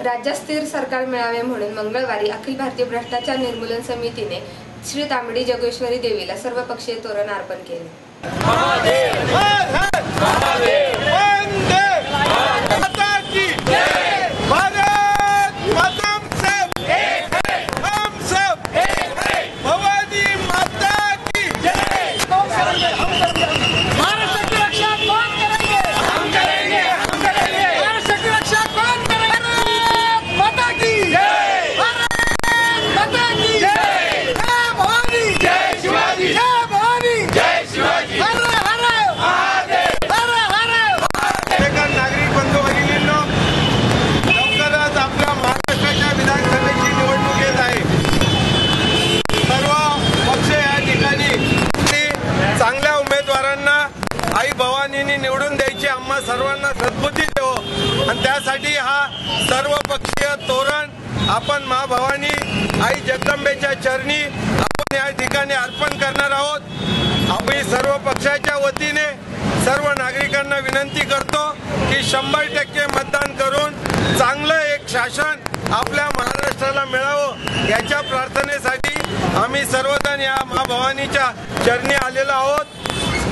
राज्यात स्थिर सरकार मिळावे म्हणून मंगळवारी अखिल भारतीय भ्रष्टाचार निर्मूलन समितीने श्री तांबडी जोगेश्वरी देवीला सर्वपक्षीय तोरण अर्पण केले। आई भवानींनी निवडून द्यायची, आम्हा सर्वांना सद्बुद्धी देवो आणि त्यासाठी हा सर्वपक्षीय तोरण आपण माँ भवानी आई जगदंबेच्या चरणी आपण या ठिकाणी अर्पण करणार आहोत। आम्ही सर्व पक्षाच्या वतीने सर्व नागरिकांना विनंती करतो की 100% मतदान करून चांगलं एक शासन आपल्या महाराष्ट्राला मिळावं याच्या प्रार्थनेसाठी आम्ही सर्वजण या माँ भवानीच्या चरणी आलेलो आहोत।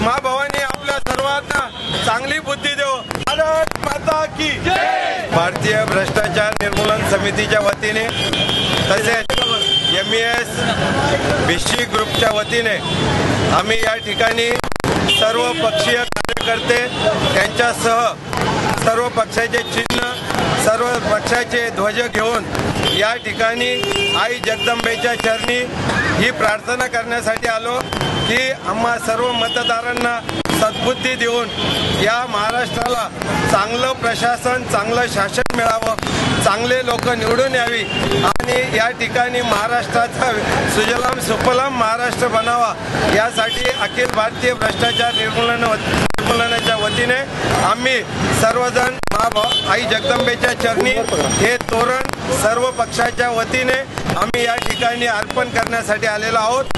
माँ भवानी आपल्या सर्वांना चांगली बुद्धी देव। भारत माता की जय। भारतीय भ्रष्टाचार निर्मूलन समितीच्या वतीने तसेच MES BC ग्रुपच्या वतीने आम्ही या ठिकाणी सर्व पक्षीय कार्यकर्ते त्यांच्यासह सर्व पक्षाचे चिन्ह सर्व पक्षाचे ध्वज घेऊन या ठिकाणी आई जगदंबेच्या चरणी ही प्रार्थना करण्यासाठी आलो की आम्हा सर्व मतदारांना सद्बुद्धी देऊन या महाराष्ट्राला चांगलं प्रशासन चांगलं शासन मिळावं, चांगले लोक निवडून यावी आणि या ठिकाणी महाराष्ट्राचा सुजलाम सुफलाम महाराष्ट्र बनावा यासाठी अखिल भारतीय भ्रष्टाचार निर्मूलनाच्या वतीने आम्ही सर्वजण आई जगदंबेच्या चरणी हे तोरण सर्व पक्षाच्या वतीने आम्ही या ठिकाणी अर्पण करण्यासाठी आलेलो आहोत।